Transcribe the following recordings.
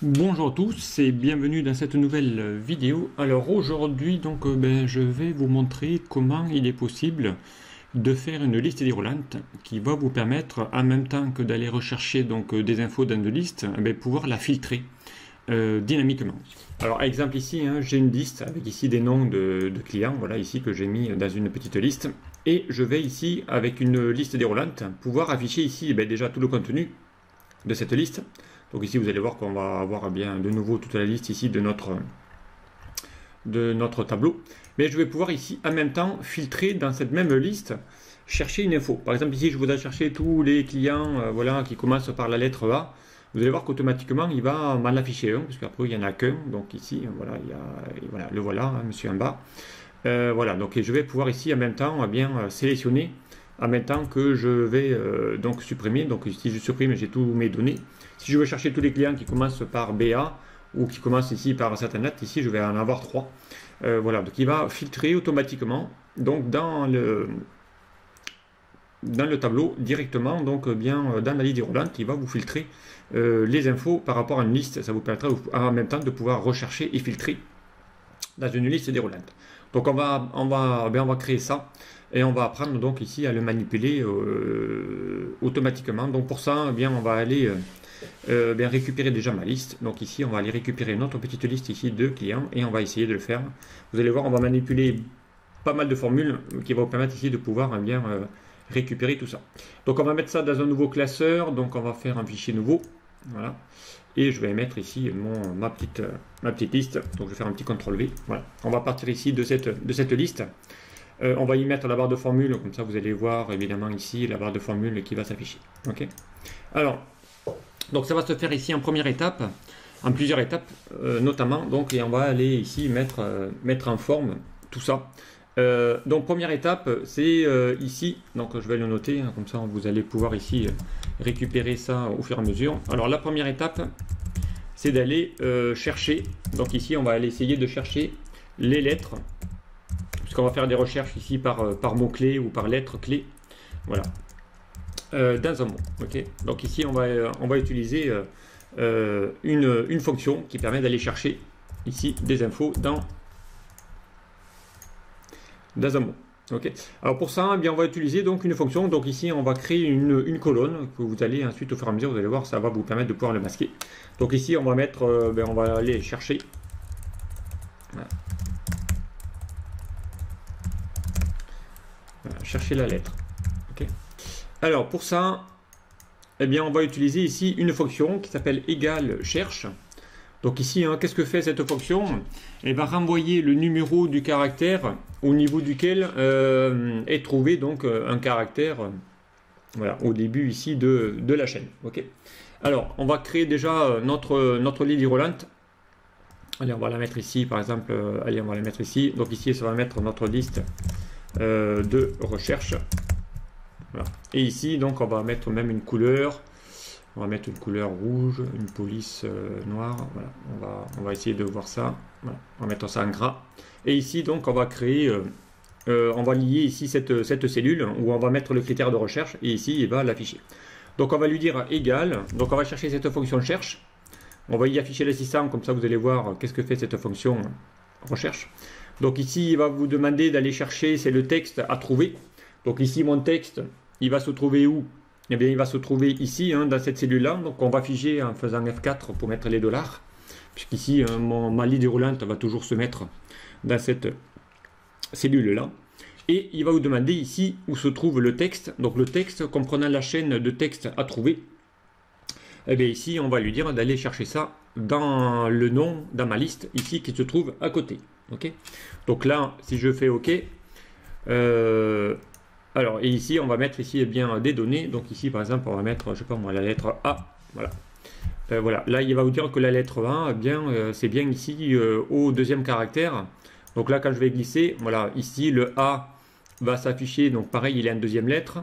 Bonjour à tous et bienvenue dans cette nouvelle vidéo. Alors aujourd'hui je vais vous montrer comment il est possible de faire une liste déroulante qui va vous permettre, en même temps que d'aller rechercher des infos dans une liste, pouvoir la filtrer dynamiquement. Alors exemple ici, j'ai une liste avec ici des noms de clients, voilà ici que j'ai mis dans une petite liste, et je vais ici avec une liste déroulante pouvoir afficher ici déjà tout le contenu de cette liste. Donc ici vous allez voir qu'on va avoir bien de nouveau toute la liste ici de notre tableau. Mais je vais pouvoir ici en même temps filtrer dans cette même liste, chercher une info. Par exemple ici je voudrais chercher tous les clients voilà, qui commencent par la lettre A. Vous allez voir qu'automatiquement il va m'en afficher un, parce qu'après il n'y en a qu'un. Donc ici voilà, le voilà, monsieur en bas. Voilà, donc je vais pouvoir ici en même temps sélectionner en même temps que je vais supprimer. Donc si je supprime, j'ai tous mes données. Si je veux chercher tous les clients qui commencent par BA ou qui commencent ici par certaines lettres, ici je vais en avoir 3. Voilà, donc il va filtrer automatiquement donc dans le tableau directement, dans la liste déroulante, il va vous filtrer les infos par rapport à une liste. Ça vous permettra en même temps de pouvoir rechercher et filtrer dans une liste déroulante. Donc on va créer ça et on va apprendre donc ici à le manipuler automatiquement. Donc pour ça, on va aller récupérer déjà ma liste. Donc ici on va aller récupérer notre petite liste ici de clients et on va essayer de le faire. Vous allez voir, on va manipuler pas mal de formules qui vont vous permettre ici de pouvoir récupérer tout ça. Donc on va mettre ça dans un nouveau classeur. Donc on va faire un fichier nouveau, voilà, et je vais mettre ici ma petite liste. Donc je vais faire un petit CTRL V. Voilà, on va partir ici de cette liste. On va y mettre la barre de formule, comme ça vous allez voir évidemment ici la barre de formule qui va s'afficher. Ok. Alors, donc ça va se faire ici en première étape, en plusieurs étapes notamment. Donc et on va aller ici mettre en forme tout ça. Donc première étape, c'est ici. Donc je vais le noter, comme ça vous allez pouvoir ici récupérer ça au fur et à mesure. Alors la première étape, c'est d'aller chercher. Donc ici on va aller essayer de chercher les lettres, puisqu'on va faire des recherches ici par mots-clés ou par lettres clés. Voilà. Dans un mot. Ok. Donc ici on va utiliser une fonction qui permet d'aller chercher ici des infos dans un mot. Ok. Alors pour ça, on va utiliser donc une fonction. Donc ici on va créer une colonne que vous allez ensuite au fur et à mesure, vous allez voir, ça va vous permettre de pouvoir le masquer. Donc ici on va mettre, on va aller chercher. Voilà. Voilà, chercher la lettre. Ok. Alors pour ça, on va utiliser ici une fonction qui s'appelle égale cherche. Donc ici, qu'est-ce que fait cette fonction? Elle va renvoyer le numéro du caractère au niveau duquel est trouvé donc un caractère, voilà, au début ici de la chaîne. Ok. Alors on va créer déjà notre liste déroulante. Allez, on va la mettre ici par exemple. Allez, on va la mettre ici. Donc ici, ça va mettre notre liste de recherche. Voilà. Et ici, donc, on va mettre même une couleur. On va mettre une couleur rouge, une police noire. Voilà. On va essayer de voir ça. Voilà. On va mettre ça en gras. Et ici, donc, on va créer, on va lier ici cette cellule où on va mettre le critère de recherche. Et ici, il va l'afficher. Donc, on va lui dire égal. Donc, on va chercher cette fonction cherche. On va y afficher l'assistant. Comme ça, vous allez voir qu'est-ce que fait cette fonction recherche. Donc, ici, il va vous demander d'aller chercher, c'est le texte à trouver. Donc ici, mon texte, il va se trouver où? Eh bien, il va se trouver ici, dans cette cellule-là. Donc, on va figer en faisant F4 pour mettre les $. Puisqu'ici, ma liste déroulante va toujours se mettre dans cette cellule-là. Et il va vous demander ici où se trouve le texte. Donc, le texte comprenant la chaîne de texte à trouver. Eh bien, ici, on va lui dire d'aller chercher ça dans le nom, dans ma liste, ici, qui se trouve à côté. Ok. Donc là, si je fais OK, alors, et ici, on va mettre ici des données. Donc ici, par exemple, on va mettre, je sais pas moi, la lettre A. Voilà. Voilà. Là, il va vous dire que la lettre A, c'est bien ici au deuxième caractère. Donc là, quand je vais glisser, voilà, ici, le A va s'afficher. Donc pareil, il est en deuxième lettre.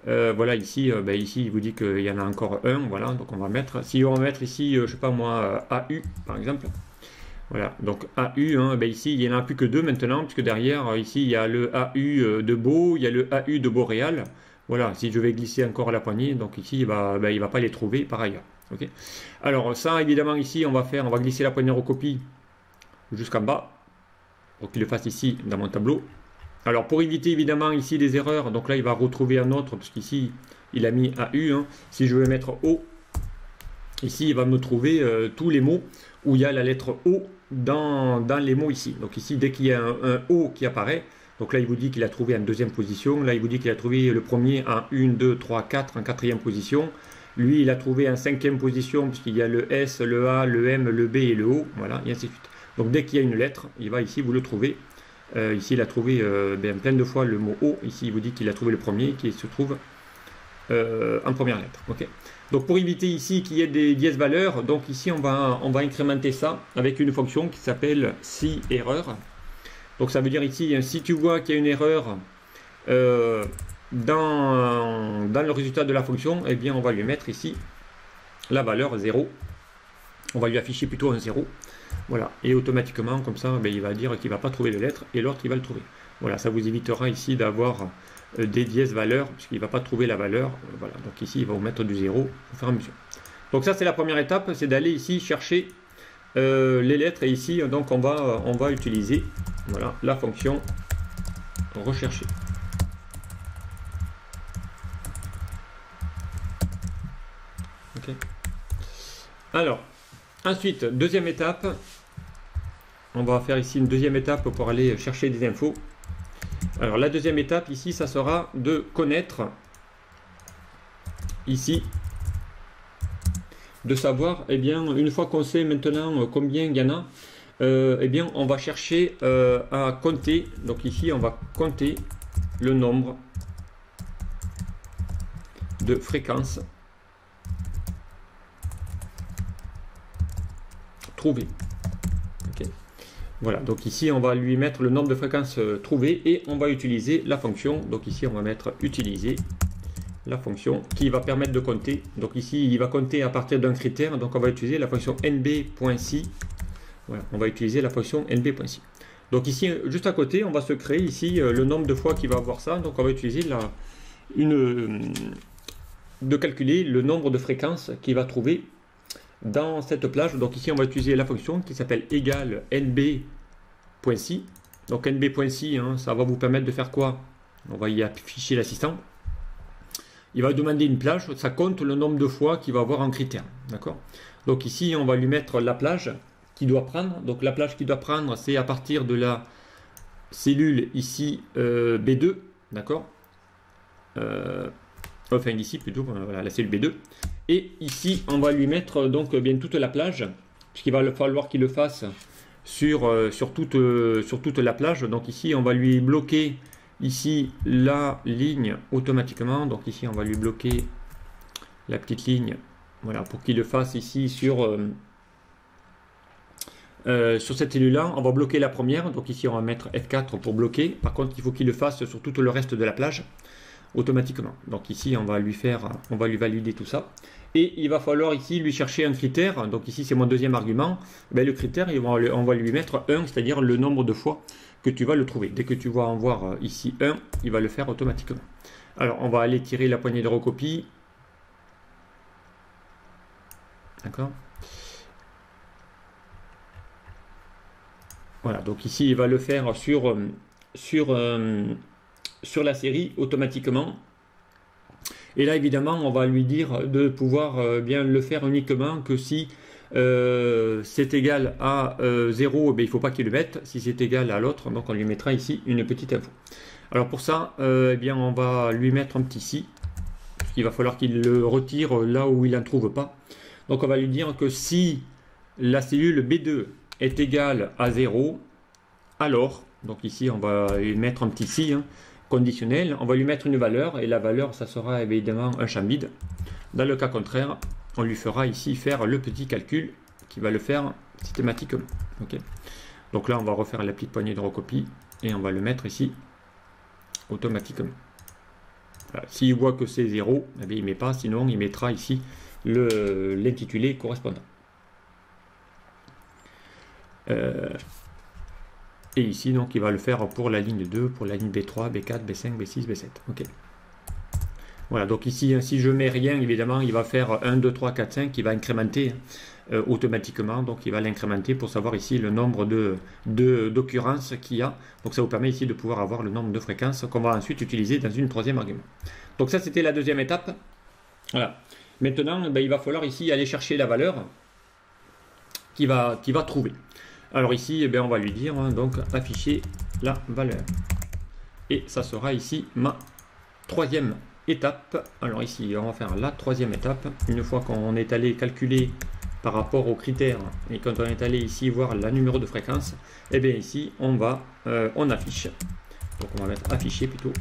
Voilà, ici, ici, il vous dit qu'il y en a encore un. Voilà, donc on va mettre. Si on va mettre ici, je sais pas moi, AU, par exemple. Voilà, donc AU, ici il n'y en a plus que 2 maintenant, puisque derrière, ici il y a le AU de Beau, il y a le AU de Boréal. Voilà, si je vais glisser encore à la poignée, donc ici il va pas les trouver par ailleurs. Okay. Alors ça, évidemment, ici, on va glisser la poignée de recopie jusqu'en bas, pour qu'il le fasse ici dans mon tableau. Alors pour éviter évidemment ici des erreurs, donc là il va retrouver un autre, parce qu'ici il a mis AU, hein. Si je veux mettre O, ici il va me trouver tous les mots où il y a la lettre O dans les mots ici. Donc ici dès qu'il y a un O qui apparaît, donc là il vous dit qu'il a trouvé en deuxième position, là il vous dit qu'il a trouvé le premier en 1, 2, 3, 4 en quatrième position. Lui il a trouvé en cinquième position, puisqu'il y a le S, le A, le M, le B et le O, voilà, et ainsi de suite. Donc dès qu'il y a une lettre, il va ici vous le trouver. Ici, il a trouvé plein de fois le mot O. Ici, il vous dit qu'il a trouvé le premier qui se trouve en première lettre. Okay. Donc, pour éviter ici qu'il y ait des dièses valeurs, donc ici, on va incrémenter ça avec une fonction qui s'appelle si erreur. Donc, ça veut dire ici, si tu vois qu'il y a une erreur dans le résultat de la fonction, eh bien, on va lui mettre ici la valeur 0. On va lui afficher plutôt un 0. Voilà, et automatiquement, comme ça, il va dire qu'il ne va pas trouver de lettre et l'autre, il va le trouver. Voilà, ça vous évitera ici d'avoir des dièses valeurs, puisqu'il ne va pas trouver la valeur. Voilà, donc ici, il va vous mettre du 0 au fur et à mesure. Donc ça, c'est la première étape, c'est d'aller ici chercher les lettres. Et ici, donc, on va utiliser voilà, la fonction rechercher. Ok. Alors, ensuite, deuxième étape, on va faire ici une deuxième étape pour aller chercher des infos. Alors la deuxième étape ici, ça sera de connaître ici, de savoir, eh bien, une fois qu'on sait maintenant combien il y en a, eh bien, on va chercher à compter. Donc ici, on va compter le nombre de fréquences trouvées. Okay. Voilà, donc ici, on va lui mettre le nombre de fréquences trouvées et on va utiliser la fonction. Donc ici, on va mettre utiliser la fonction qui va permettre de compter. Donc ici, il va compter à partir d'un critère. Donc on va utiliser la fonction nb.si. Voilà, on va utiliser la fonction nb.si. Donc ici, juste à côté, on va se créer ici le nombre de fois qu'il va avoir ça. Donc on va utiliser de calculer le nombre de fréquences qu'il va trouver dans cette plage. Donc ici, on va utiliser la fonction qui s'appelle égale nb.si. Donc nb.si, hein, ça va vous permettre de faire quoi? On va y afficher l'assistant. Il va demander une plage, ça compte le nombre de fois qu'il va avoir en critère. D'accord? Donc ici, on va lui mettre la plage qu'il doit prendre. Donc la plage qu'il doit prendre, c'est à partir de la cellule ici B2. D'accord? Enfin ici plutôt, voilà, la cellule B2. Et ici, on va lui mettre donc bien toute la plage, puisqu'il va falloir qu'il le fasse sur toute la plage. Donc ici, on va lui bloquer ici la ligne automatiquement. Donc ici, on va lui bloquer la petite ligne, voilà, pour qu'il le fasse ici sur cette cellule-là. On va bloquer la première. Donc ici, on va mettre F4 pour bloquer. Par contre, il faut qu'il le fasse sur tout le reste de la plage automatiquement. Donc ici, on va lui valider tout ça. Et il va falloir ici lui chercher un critère. Donc ici, c'est mon deuxième argument. Ben, le critère, on va lui mettre 1, c'est-à-dire le nombre de fois que tu vas le trouver. Dès que tu vas en voir ici 1, il va le faire automatiquement. Alors, on va aller tirer la poignée de recopie. D'accord? Voilà, donc ici, il va le faire sur la série automatiquement. Et là, évidemment, on va lui dire de pouvoir bien le faire uniquement que si c'est égal à 0, il ne faut pas qu'il le mette. Si c'est égal à l'autre, donc on lui mettra ici une petite info. Alors pour ça, eh bien, on va lui mettre un petit si. Il va falloir qu'il le retire là où il n'en trouve pas. Donc on va lui dire que si la cellule B2 est égale à 0, alors, donc ici on va lui mettre un petit si, hein, conditionnel, on va lui mettre une valeur, et la valeur, ça sera évidemment un champ vide. Dans le cas contraire, on lui fera ici faire le petit calcul qui va le faire systématiquement. Okay. Donc là, on va refaire la petite poignée de recopie, et on va le mettre ici automatiquement. Voilà. S'il voit que c'est 0, eh bien, il ne met pas, sinon il mettra ici l'intitulé correspondant. Et ici, donc, il va le faire pour la ligne 2, pour la ligne B3, B4, B5, B6, B7. Ok. Voilà, donc ici, si je mets rien, évidemment, il va faire 1, 2, 3, 4, 5, il va incrémenter automatiquement, donc il va l'incrémenter pour savoir ici le nombre d'occurrences qu'il y a. Donc ça vous permet ici de pouvoir avoir le nombre de fréquences qu'on va ensuite utiliser dans une troisième argument. Donc ça, c'était la deuxième étape. Voilà. Maintenant, il va falloir ici aller chercher la valeur qu'il va trouver. Alors ici, on va lui dire, donc, afficher la valeur. Et ça sera ici ma troisième étape. Alors ici, on va faire la troisième étape. Une fois qu'on est allé calculer par rapport aux critères et quand on est allé ici voir la numéro de fréquence, et bien ici, on affiche. Donc on va mettre afficher plutôt.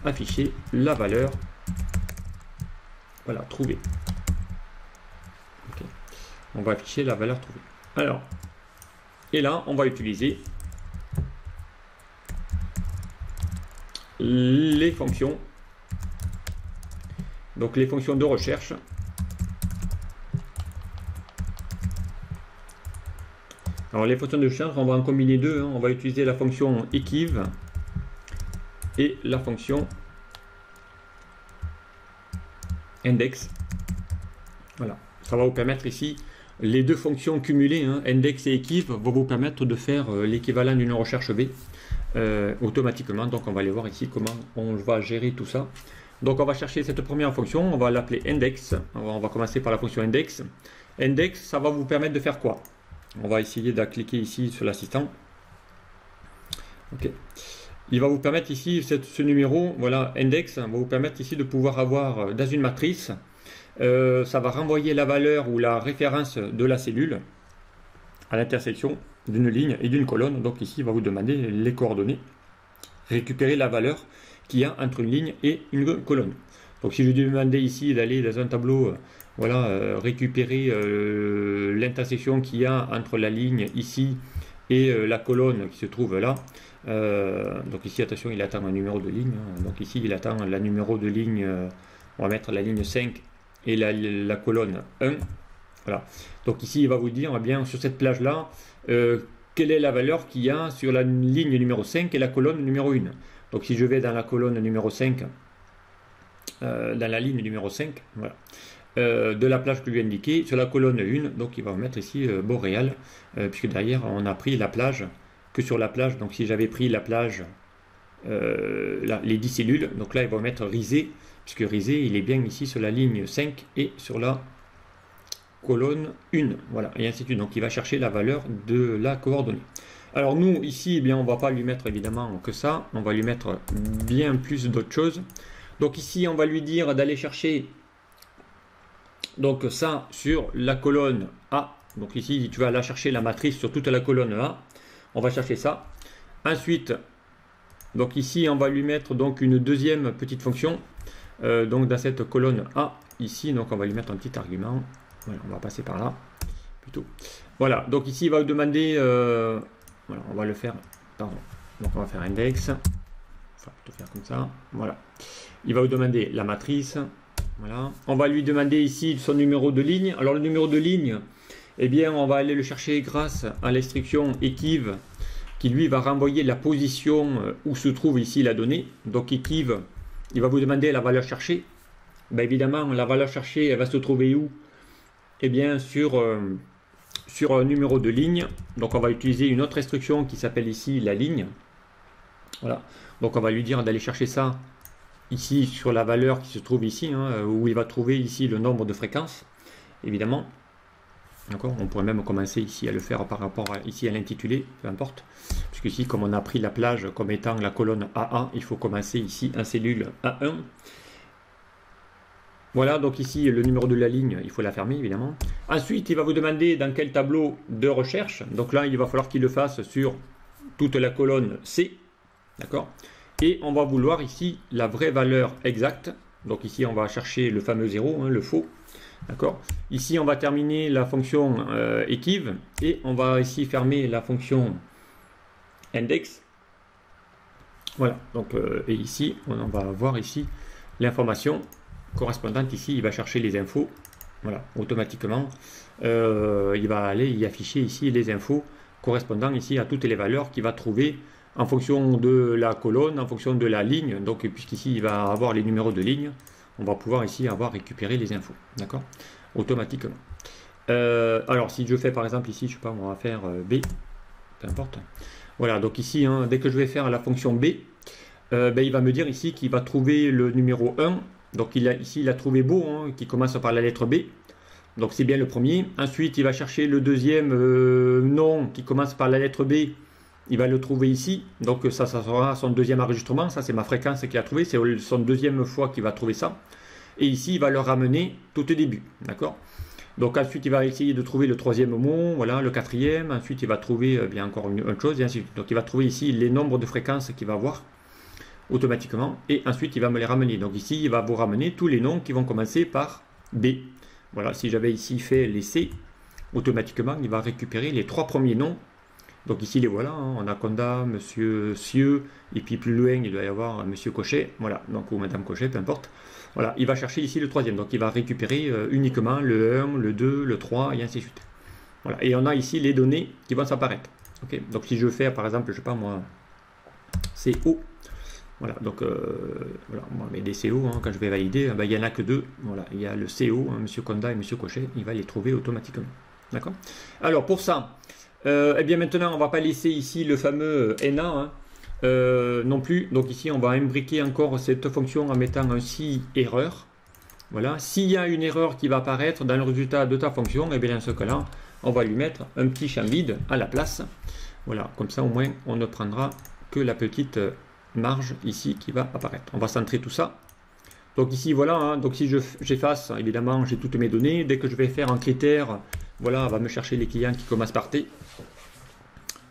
Afficher la valeur. Voilà, trouver. Okay. On va afficher la valeur trouvée. Alors, et là, on va utiliser les fonctions. Donc les fonctions de recherche. Alors les fonctions de recherche, on va en combiner deux. On va utiliser la fonction equiv et la fonction index. Voilà, ça va vous permettre ici, les deux fonctions cumulées, index et equiv, vont vous permettre de faire l'équivalent d'une recherche B automatiquement. Donc on va aller voir ici comment on va gérer tout ça. Donc on va chercher cette première fonction, on va l'appeler index. On va commencer par la fonction index. Index, ça va vous permettre de faire quoi? On va essayer de cliquer ici sur l'assistant. Ok. Il va vous permettre ici, ce numéro, voilà, index, va vous permettre ici de pouvoir avoir dans une matrice, ça va renvoyer la valeur ou la référence de la cellule à l'intersection d'une ligne et d'une colonne. Donc ici, il va vous demander les coordonnées, récupérer la valeur qu'il y a entre une ligne et une colonne. Donc si je demandais ici d'aller dans un tableau, voilà, récupérer l'intersection qu'il y a entre la ligne ici et la colonne qui se trouve là. Donc ici, attention, il attend un numéro de ligne. Donc ici, il attend la numéro de ligne, on va mettre la ligne 5 et la colonne 1. Voilà. Donc ici, il va vous dire, eh bien, sur cette plage-là, quelle est la valeur qu'il y a sur la ligne numéro 5 et la colonne numéro 1. Donc si je vais dans la colonne numéro 5, dans la ligne numéro 5, voilà, de la plage que je lui ai indiqué, sur la colonne 1, donc il va mettre ici Boréal, puisque derrière on a pris la plage que sur la plage. Donc si j'avais pris la plage, les 10 cellules, donc là il va mettre Risé, puisque Risé il est bien ici sur la ligne 5 et sur la colonne 1, voilà, et ainsi de suite. Donc il va chercher la valeur de la coordonnée. Alors nous ici, eh bien, on va pas lui mettre évidemment que ça, on va lui mettre bien plus d'autres choses. Donc ici on va lui dire d'aller chercher donc ça sur la colonne A. Donc ici tu vas aller chercher la matrice sur toute la colonne A. On va chercher ça. Ensuite, donc ici on va lui mettre donc une deuxième petite fonction. Donc dans cette colonne A ici, donc on va lui mettre un petit argument. Voilà, on va passer par là plutôt. Voilà, donc ici il va vous demander, voilà, on va le faire, pardon, donc on va faire index, on va plutôt faire comme ça, voilà. Il va vous demander la matrice, voilà. On va lui demander ici son numéro de ligne. Alors le numéro de ligne, eh bien on va aller le chercher grâce à l'instruction equiv qui lui va renvoyer la position où se trouve ici la donnée. Donc equiv, il va vous demander la valeur cherchée. Ben évidemment, la valeur cherchée, elle va se trouver où? Eh bien sur un numéro de ligne. Donc on va utiliser une autre instruction qui s'appelle ici la ligne. Voilà. Donc on va lui dire d'aller chercher ça ici sur la valeur qui se trouve ici, où il va trouver ici le nombre de fréquences, évidemment. D'accord. On pourrait même commencer ici à le faire par rapport ici à l'intitulé, peu importe. Puisque ici, comme on a pris la plage comme étant la colonne AA, il faut commencer ici en cellule A1. Voilà, donc ici, le numéro de la ligne, il faut la fermer, évidemment. Ensuite, il va vous demander dans quel tableau de recherche. Donc là, il va falloir qu'il le fasse sur toute la colonne C. D'accord. Et on va vouloir ici la vraie valeur exacte. Donc ici, on va chercher le fameux 0, le faux. D'accord. Ici, on va terminer la fonction equiv. Et on va ici fermer la fonction index. Voilà. Donc, et ici, on va avoir ici l'information correspondante. Ici, il va chercher les infos. Voilà, automatiquement. Il va aller y afficher ici les infos correspondant ici à toutes les valeurs qu'il va trouver en fonction de la colonne, en fonction de la ligne. Donc, puisqu'ici, il va avoir les numéros de ligne. on va pouvoir ici avoir récupéré les infos, d'accord, automatiquement. Alors si je fais par exemple ici, je sais pas, on va faire B, peu importe. Voilà, donc ici, hein, dès que je vais faire la fonction B, il va me dire ici qu'il va trouver le numéro 1. Donc ici, il a trouvé beau, hein, qui commence par la lettre B. Donc c'est bien le premier. Ensuite, il va chercher le deuxième nom qui commence par la lettre B. Il va le trouver ici. Donc ça sera son deuxième enregistrement. Ça, c'est ma fréquence qu'il a trouvé. C'est son deuxième fois qu'il va trouver ça. Et ici, il va le ramener tout au début. D'accord ? Donc ensuite, il va essayer de trouver le troisième mot, voilà, le quatrième. Ensuite, il va trouver bien encore une chose, et ainsi de suite. Donc il va trouver ici les nombres de fréquences qu'il va avoir automatiquement. Et ensuite, il va me les ramener. Donc ici, il va vous ramener tous les noms qui vont commencer par B. Voilà, si j'avais ici fait les C, automatiquement, il va récupérer les 3 premiers noms. Donc ici, les voilà, hein. On a Conda, Monsieur Sieux, et puis plus loin, il doit y avoir Monsieur Cochet, voilà, donc ou Madame Cochet, peu importe. Voilà, il va chercher ici le troisième, donc il va récupérer uniquement le 1, le 2, le 3, et ainsi de suite. Voilà, et on a ici les données qui vont s'apparaître. Okay, donc si je fais, par exemple, je sais pas moi, CO, voilà, donc voilà, on met des CO, hein, quand je vais valider, il n'y en a que 2, voilà, il y a le CO, hein, Monsieur Conda et Monsieur Cochet, il va les trouver automatiquement. D'accord ? Alors pour ça, eh bien maintenant, on ne va pas laisser ici le fameux NA, hein, non plus. Donc ici, on va imbriquer encore cette fonction en mettant un si erreur. Voilà. S'il y a une erreur qui va apparaître dans le résultat de ta fonction, et bien dans ce cas-là, on va lui mettre un petit champ vide à la place. Voilà. Comme ça, au moins, on ne prendra que la petite marge ici qui va apparaître. On va centrer tout ça. Donc ici, voilà. Hein, donc si j'efface, évidemment, j'ai toutes mes données. Dès que je vais faire un critère, voilà, on va me chercher les clients qui commencent par T.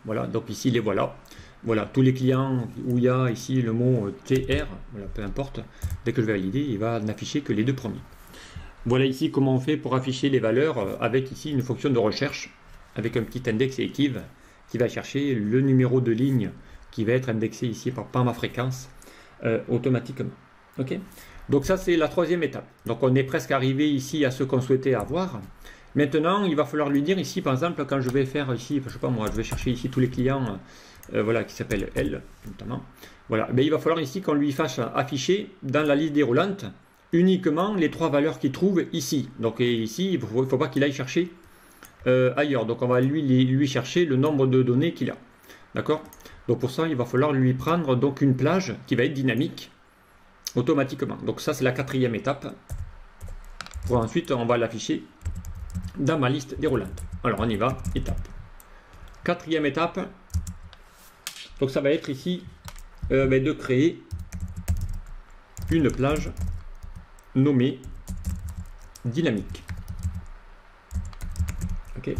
Voilà. Donc ici, les voilà. Voilà, tous les clients où il y a ici le mot TR, voilà, peu importe, dès que je vais valider, il va n'afficher que les 2 premiers. Voilà ici comment on fait pour afficher les valeurs avec ici une fonction de recherche, avec un petit index selective qui va chercher le numéro de ligne qui va être indexé ici par ma fréquence automatiquement. Okay, donc ça c'est la 3e étape. Donc on est presque arrivé ici à ce qu'on souhaitait avoir. Maintenant, il va falloir lui dire ici, par exemple, quand je vais faire ici, je sais pas moi, je vais chercher ici tous les clients, voilà, qui s'appellent L, notamment. Voilà, mais il va falloir ici qu'on lui fasse afficher dans la liste déroulante uniquement les 3 valeurs qu'il trouve ici. Donc ici, il ne faut pas qu'il aille chercher ailleurs. Donc on va lui chercher le nombre de données qu'il a. D'accord ? Donc pour ça, il va falloir lui prendre donc une plage qui va être dynamique automatiquement. Donc ça, c'est la 4e étape. Pour ensuite, on va l'afficher dans ma liste déroulante. Alors on y va, étape. 4e étape, donc ça va être ici de créer une plage nommée dynamique. Ok.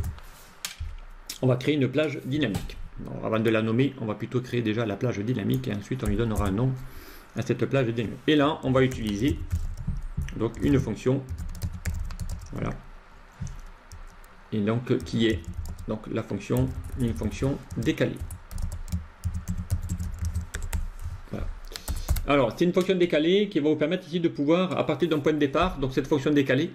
On va créer une plage dynamique. Alors, avant de la nommer, on va plutôt créer déjà la plage dynamique et ensuite on lui donnera un nom à cette plage dynamique. Et là, on va utiliser donc une fonction, voilà. Et donc qui est donc la fonction, une fonction décalée. Voilà. Alors c'est une fonction décalée qui va vous permettre ici de pouvoir, à partir d'un point de départ, donc cette fonction décalée,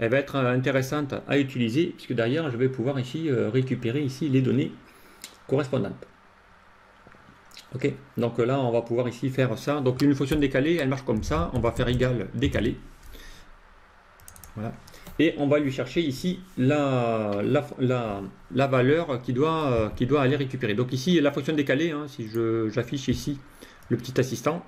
elle va être intéressante à utiliser, puisque derrière je vais pouvoir ici récupérer ici les données correspondantes. Ok, donc là on va pouvoir ici faire ça. Donc une fonction décalée, elle marche comme ça, on va faire égal décalé. Voilà. Et on va lui chercher ici la valeur qui doit aller récupérer. Donc ici, la fonction décalée, hein, si j'affiche ici le petit assistant,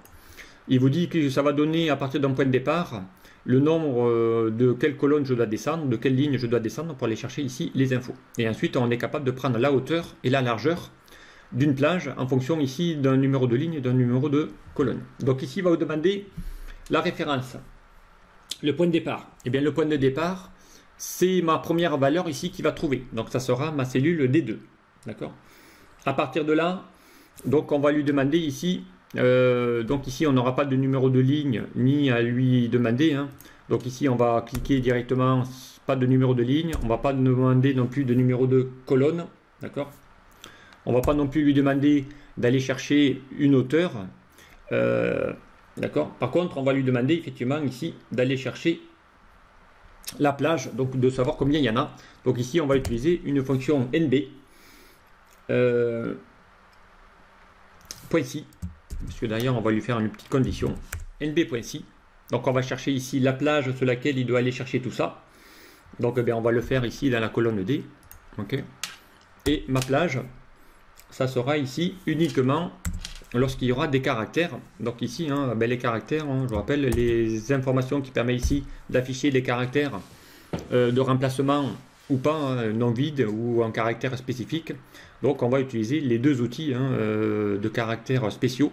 il vous dit que ça va donner à partir d'un point de départ le nombre de quelle colonne je dois descendre, de quelle ligne je dois descendre pour aller chercher ici les infos. Et ensuite, on est capable de prendre la hauteur et la largeur d'une plage en fonction ici d'un numéro de ligne et d'un numéro de colonne. Donc ici, il va vous demander la référence. Le point de départ, eh bien le point de départ, c'est ma première valeur ici qui va trouver. Donc ça sera ma cellule D2. D'accord ? À partir de là, donc on va lui demander ici, donc ici on n'aura pas de numéro de ligne ni à lui demander. Hein. Donc ici on va cliquer directement, pas de numéro de ligne, on ne va pas demander non plus de numéro de colonne. D'accord ? On ne va pas non plus lui demander d'aller chercher une hauteur. D'accord. Par contre, on va lui demander effectivement ici d'aller chercher la plage, donc de savoir combien il y en a. Donc ici, on va utiliser une fonction NB .si, parce que d'ailleurs, on va lui faire une petite condition NB.si. Donc on va chercher ici la plage sur laquelle il doit aller chercher tout ça. Donc on va le faire ici dans la colonne D. Ok. Et ma plage, ça sera ici uniquement lorsqu'il y aura des caractères. Donc ici, les caractères, je vous rappelle, les informations qui permettent ici d'afficher les caractères de remplacement ou pas, non vide ou en caractère spécifique. Donc on va utiliser les deux outils de caractères spéciaux.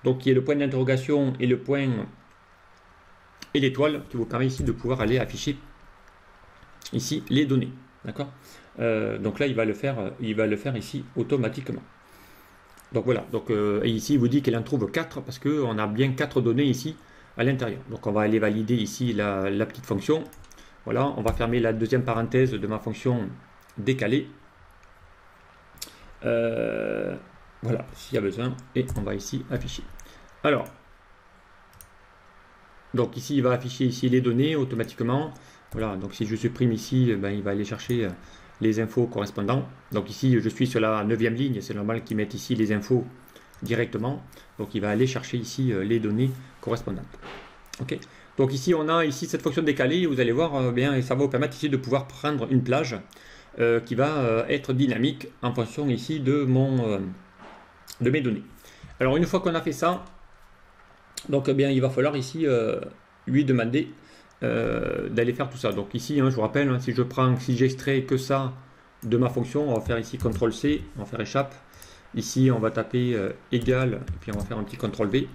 Donc qui est le point d'interrogation et le point et l'étoile qui vous permet ici de pouvoir aller afficher ici les données. D'accord. Donc là il va le faire ici automatiquement. Donc voilà, donc, et ici il vous dit qu'il en trouve 4 parce qu'on a bien 4 données ici à l'intérieur. Donc on va aller valider ici la petite fonction. Voilà, on va fermer la deuxième parenthèse de ma fonction décalée. Voilà, s'il y a besoin, et on va ici afficher. Alors, donc ici il va afficher ici les données automatiquement. Voilà, donc si je supprime ici, il va aller chercher les infos correspondants. Donc ici je suis sur la 9e ligne, c'est normal qu'ils mettent ici les infos directement. Donc il va aller chercher ici les données correspondantes. Ok. Donc ici on a ici cette fonction décalée, vous allez voir bien, et ça va vous permettre ici de pouvoir prendre une plage qui va être dynamique en fonction ici de mes données. Alors une fois qu'on a fait ça, donc il va falloir ici lui demander d'aller faire tout ça. Donc ici, je vous rappelle, si j'extrais que ça de ma fonction, on va faire ici CTRL-C, on va faire échappe. Ici, on va taper égal, et puis on va faire un petit CTRL-V.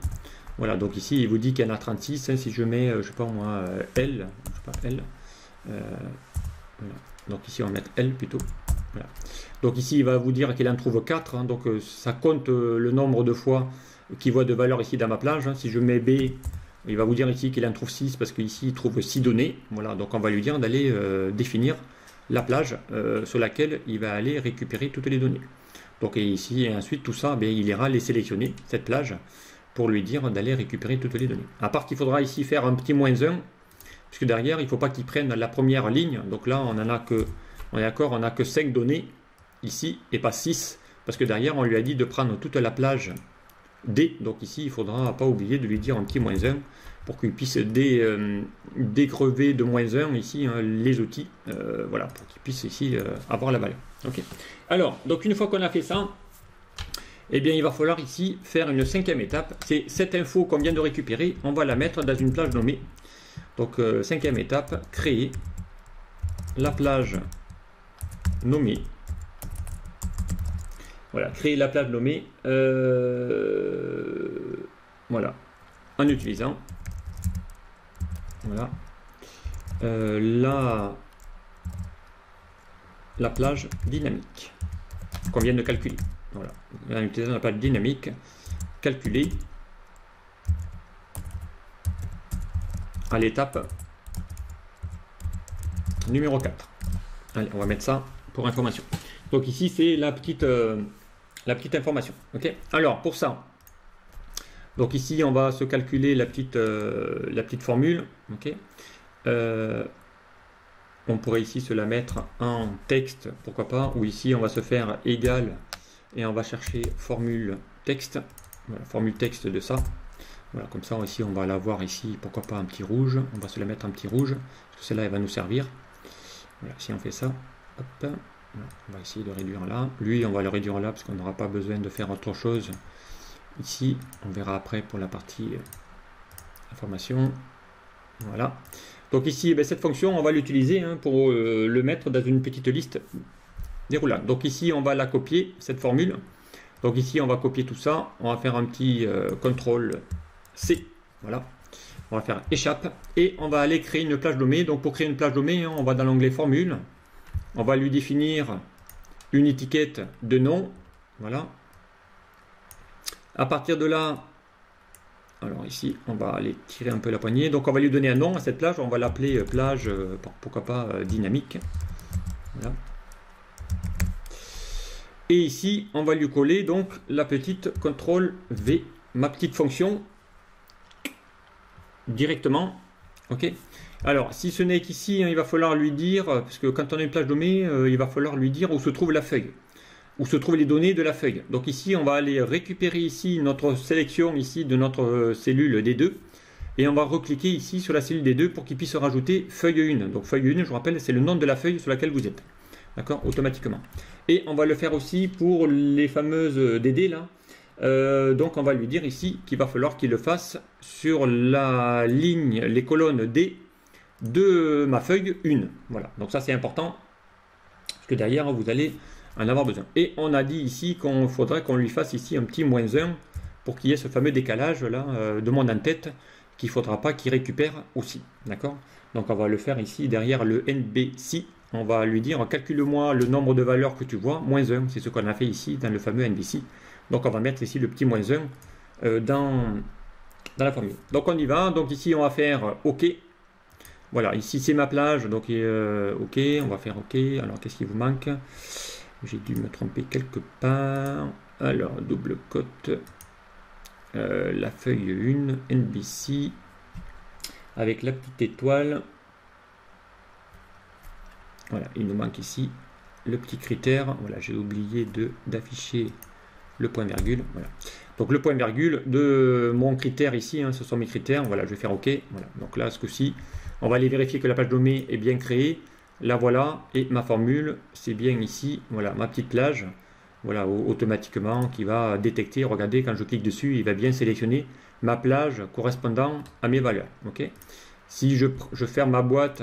Voilà, donc ici, il vous dit qu'il y en a 36. Si je mets, je sais pas moi, L, voilà. Donc ici, on va mettre L plutôt. Voilà. Donc ici, il va vous dire qu'il en trouve 4. Donc ça compte le nombre de fois qu'il voit de valeur ici dans ma plage. Si je mets B, il va vous dire ici qu'il en trouve 6 parce qu'ici il trouve 6 données. Voilà, donc on va lui dire d'aller définir la plage sur laquelle il va aller récupérer toutes les données. Donc ici, et ensuite tout ça, il ira les sélectionner, cette plage, pour lui dire d'aller récupérer toutes les données. À part qu'il faudra ici faire un petit -1, puisque derrière, il ne faut pas qu'il prenne la première ligne. Donc là, on en a que, on est d'accord, on n'a que 5 données ici et pas 6, parce que derrière, on lui a dit de prendre toute la plage D. Donc ici, il ne faudra pas oublier de lui dire un petit -1 pour qu'il puisse décrever de -1 ici les outils, voilà, pour qu'il puisse ici avoir la valeur. Ok. Alors, donc une fois qu'on a fait ça, il va falloir ici faire une 5e étape. C'est cette info qu'on vient de récupérer, on va la mettre dans une plage nommée. Donc 5e étape, créer la plage nommée. Voilà, créer la plage nommée, voilà, en utilisant, voilà, la plage dynamique qu'on vient de calculer. Voilà, en utilisant la plage dynamique, calculée à l'étape numéro 4. Allez, on va mettre ça pour information. Donc ici, c'est la petite information. Ok. Alors pour ça, donc ici on va se calculer la petite formule. Ok. On pourrait ici se la mettre en texte, pourquoi pas. Ou ici on va se faire égal et on va chercher formule texte. Voilà, formule texte de ça. Voilà, comme ça ici on va l'avoir ici, pourquoi pas un petit rouge. On va se la mettre un petit rouge parce que celle-là elle va nous servir. Voilà, si on fait ça, hop. On va essayer de réduire là. Lui, on va le réduire là parce qu'on n'aura pas besoin de faire autre chose. Ici, on verra après pour la partie information. Voilà. Donc ici, cette fonction, on va l'utiliser pour le mettre dans une petite liste déroulante. Donc ici, on va la copier, cette formule. Donc ici, on va copier tout ça. On va faire un petit CTRL-C. Voilà. On va faire échappe. Et on va aller créer une plage nommée. Donc pour créer une plage nommée, on va dans l'onglet formule. On va lui définir une étiquette de nom. Voilà. À partir de là, alors ici, on va aller tirer un peu la poignée. Donc on va lui donner un nom à cette plage. On va l'appeler plage, pourquoi pas dynamique. Voilà. Et ici, on va lui coller donc la petite CTRL-V, ma petite fonction, directement. Ok. Alors, si ce n'est qu'ici, il va falloir lui dire, parce que quand on a une plage nommée, il va falloir lui dire où se trouve la feuille, où se trouvent les données de la feuille. Donc ici, on va aller récupérer ici notre sélection ici de notre cellule D2. Et on va recliquer ici sur la cellule des 2 pour qu'il puisse rajouter feuille 1. Donc feuille 1, je vous rappelle, c'est le nom de la feuille sur laquelle vous êtes. D'accord, automatiquement. Et on va le faire aussi pour les fameuses DD là. Donc on va lui dire ici qu'il va falloir qu'il le fasse sur la ligne, les colonnes D de ma feuille 1. Voilà, donc ça c'est important, parce que derrière vous allez en avoir besoin. Et on a dit ici qu'on faudrait qu'on lui fasse ici un petit -1 pour qu'il y ait ce fameux décalage là de mon en-tête qu'il ne faudra pas qu'il récupère aussi. D'accord? Donc on va le faire ici derrière le NBC. On va lui dire calcule-moi le nombre de valeurs que tu vois, -1. C'est ce qu'on a fait ici dans le fameux NBC. Donc on va mettre ici le petit -1 dans la formule. Donc on y va. Donc ici on va faire OK. Voilà, ici c'est ma plage. Donc OK, on va faire OK. Alors qu'est-ce qui vous manque? J'ai dû me tromper quelque part. Alors double cote. La feuille 1, NBC. Avec la petite étoile. Voilà, il nous manque ici le petit critère. Voilà, j'ai oublié d'afficher le point virgule. Voilà. Donc le point virgule de mon critère ici, hein, ce sont mes critères. Voilà, je vais faire OK. Voilà. Donc là, ce coup-ci, on va aller vérifier que la page donnée est bien créée. Là, voilà. Et ma formule, c'est bien ici. Voilà, ma petite plage. Voilà, automatiquement, qui va détecter. Regardez, quand je clique dessus, il va bien sélectionner ma plage correspondant à mes valeurs. OK. Si je ferme ma boîte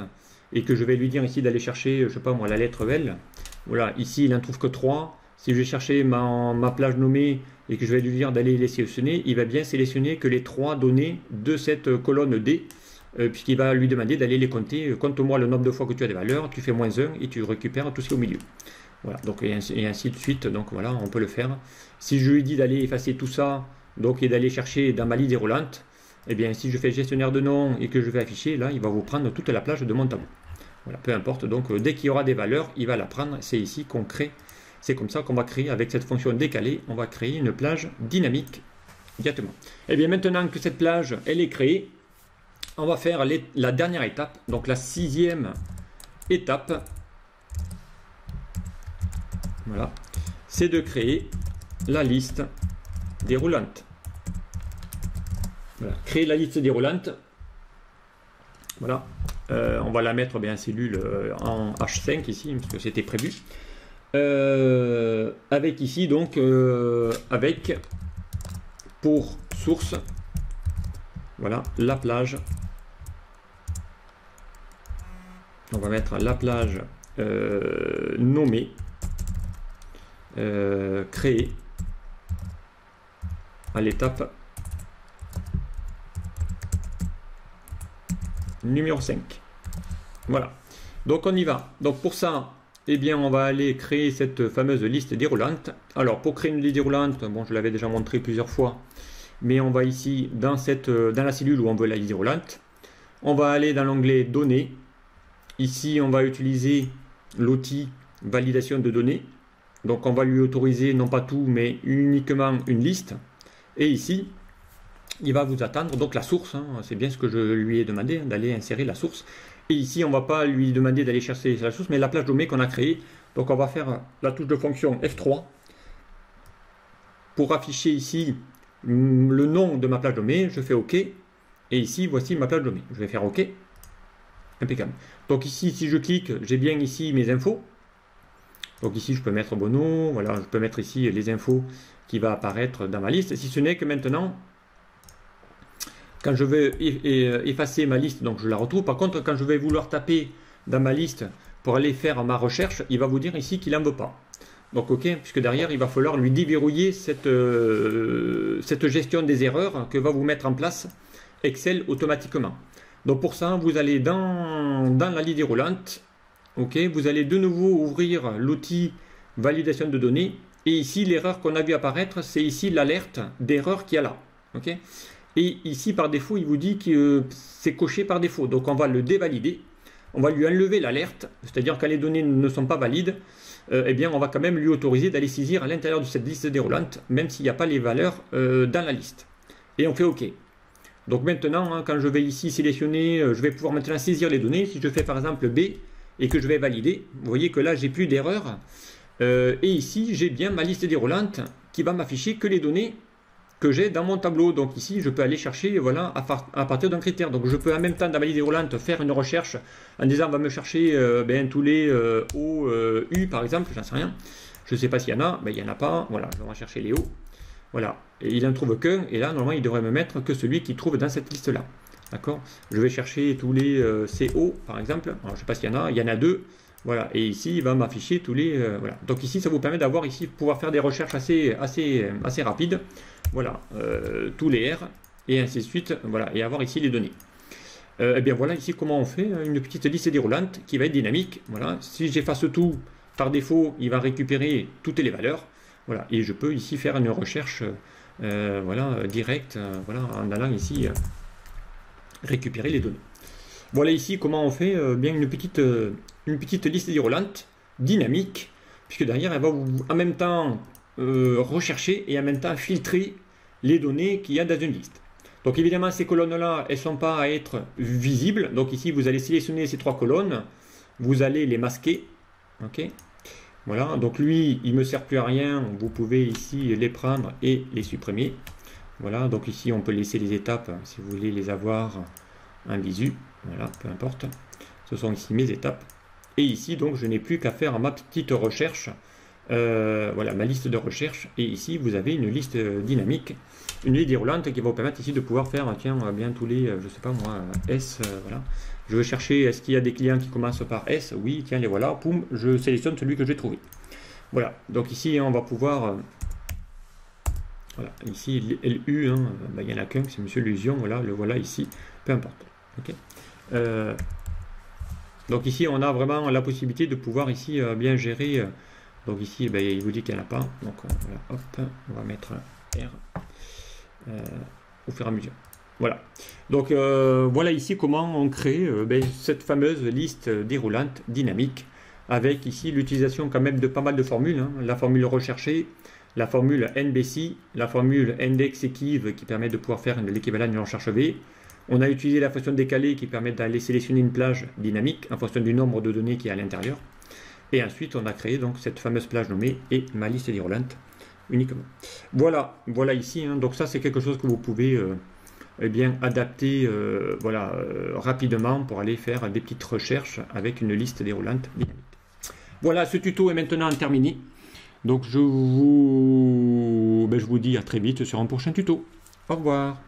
et que je vais lui dire ici d'aller chercher, je sais pas moi, la lettre L. Voilà, ici, il n'en trouve que 3. Si je vais chercher ma plage nommée et que je vais lui dire d'aller les sélectionner, il va bien sélectionner que les 3 données de cette colonne D, puisqu'il va lui demander d'aller les compter. Compte-moi le nombre de fois que tu as des valeurs, tu fais -1 et tu récupères tout ce qui est au milieu. Voilà, donc, et ainsi de suite. Donc voilà, on peut le faire. Si je lui dis d'aller effacer tout ça, donc et d'aller chercher dans ma liste déroulante, eh bien si je fais gestionnaire de nom et que je vais afficher, là, il va vous prendre toute la plage de mon tableau. Voilà, peu importe. Donc dès qu'il y aura des valeurs, il va la prendre. C'est ici qu'on crée. C'est comme ça qu'on va créer, avec cette fonction décalée, on va créer une plage dynamique directement. Et bien maintenant que cette plage, elle est créée, on va faire la dernière étape, donc la 6e étape. Voilà, c'est de créer la liste déroulante. Voilà, créer la liste déroulante. Voilà, on va la mettre bien en cellule en H5 ici, parce que c'était prévu. Avec ici donc avec pour source, voilà, la plage. On va mettre la plage nommée, créée à l'étape numéro 5. Voilà, donc on y va. Donc pour ça, eh bien, on va aller créer cette fameuse liste déroulante. Alors, pour créer une liste déroulante, bon, je l'avais déjà montré plusieurs fois, mais on va ici, dans la cellule où on veut la liste déroulante, on va aller dans l'onglet Données. Ici, on va utiliser l'outil Validation de données. Donc, on va lui autoriser, non pas tout, mais uniquement une liste. Et ici, il va vous attendre, donc la source, hein, c'est bien ce que je lui ai demandé, d'aller insérer la source. Et ici, on ne va pas lui demander d'aller chercher la source, mais la plage donnée qu'on a créée. Donc, on va faire la touche de fonction F3 pour afficher ici le nom de ma plage donnée. Je fais OK. Et ici, voici ma plage donnée. Je vais faire OK. Impeccable. Donc ici, si je clique, j'ai bien ici mes infos. Donc ici, je peux mettre Bono. Voilà, je peux mettre ici les infos qui vont apparaître dans ma liste. Si ce n'est que maintenant, quand je vais effacer ma liste, donc je la retrouve. Par contre, quand je vais vouloir taper dans ma liste pour aller faire ma recherche, il va vous dire ici qu'il n'en veut pas. Donc OK, puisque derrière, il va falloir lui déverrouiller cette gestion des erreurs que va vous mettre en place Excel automatiquement. Donc pour ça, vous allez dans la liste déroulante. OK, vous allez de nouveau ouvrir l'outil validation de données. Et ici, l'erreur qu'on a vu apparaître, c'est ici l'alerte d'erreur qu'il y a là. OK. Et ici, par défaut, il vous dit que c'est coché par défaut. Donc, on va le dévalider. On va lui enlever l'alerte. C'est-à-dire quand les données ne sont pas valides, eh bien, on va quand même lui autoriser d'aller saisir à l'intérieur de cette liste déroulante, même s'il n'y a pas les valeurs dans la liste. Et on fait OK. Donc maintenant, hein, quand je vais ici sélectionner, je vais pouvoir maintenant saisir les données. Si je fais par exemple B et que je vais valider, vous voyez que là, j'ai plus d'erreur. Et ici, j'ai bien ma liste déroulante qui va m'afficher que les données que j'ai dans mon tableau. Donc ici, je peux aller chercher voilà, à partir d'un critère. Donc je peux en même temps dans ma liste déroulante faire une recherche en disant, on va me chercher tous les O, U par exemple, j'en sais rien. Je ne sais pas s'il y en a, il n'y en a pas. Voilà, je vais en chercher les O. Voilà, et il n'en trouve qu'un, et là, normalement, il devrait me mettre que celui qu'il trouve dans cette liste-là. D'accord? Je vais chercher tous les CO, par exemple. Alors, je ne sais pas s'il y en a 2. Voilà, et ici, il va m'afficher tous les... voilà. Donc ici, ça vous permet d'avoir ici, pouvoir faire des recherches assez rapides. Voilà, tous les R, et ainsi de suite. Voilà, et avoir ici les données. Et bien voilà ici comment on fait une petite liste déroulante qui va être dynamique. Voilà, si j'efface tout, par défaut, il va récupérer toutes les valeurs. Voilà, et je peux ici faire une recherche voilà, directe voilà, en allant ici récupérer les données. Voilà ici comment on fait bien une petite liste déroulante dynamique, puisque derrière elle va en même temps rechercher et en même temps filtrer les données qu'il y a dans une liste. Donc évidemment ces colonnes-là, elles ne sont pas à être visibles. Donc ici vous allez sélectionner ces 3 colonnes, vous allez les masquer. Ok. Voilà, donc lui, il ne me sert plus à rien. Vous pouvez ici les prendre et les supprimer. Voilà, donc ici, on peut laisser les étapes si vous voulez les avoir en visu. Voilà, peu importe. Ce sont ici mes étapes. Et ici, donc, je n'ai plus qu'à faire ma petite recherche. Voilà, ma liste de recherche. Et ici, vous avez une liste dynamique, une liste déroulante qui va vous permettre ici de pouvoir faire, tiens, bien tous les, je sais pas moi, S, voilà. Je veux chercher, est-ce qu'il y a des clients qui commencent par S? Oui, tiens, les voilà, poum, je sélectionne celui que j'ai trouvé. Voilà, donc ici, on va pouvoir... voilà, ici, LU, hein, il n'y en a qu'un, c'est Monsieur Lusion, voilà, le voilà ici, peu importe. Okay. Donc ici, on a vraiment la possibilité de pouvoir ici bien gérer. Donc ici, il vous dit qu'il n'y en a pas. Donc voilà, hop, on va mettre R au fur et à mesure. Voilà. Donc voilà ici comment on crée cette fameuse liste déroulante dynamique avec ici l'utilisation quand même de pas mal de formules. Hein. La formule recherchée, la formule NBC, la formule index equiv qui permet de pouvoir faire l'équivalent d'une recherche V. On a utilisé la fonction décalée qui permet d'aller sélectionner une plage dynamique en fonction du nombre de données qui est à l'intérieur. Et ensuite, on a créé donc cette fameuse plage nommée et ma liste déroulante uniquement. Voilà, voilà ici. Hein. Donc ça, c'est quelque chose que vous pouvez bien adapter rapidement pour aller faire des petites recherches avec une liste déroulante dynamique. Voilà, ce tuto est maintenant terminé. Donc je vous dis à très vite sur un prochain tuto. Au revoir.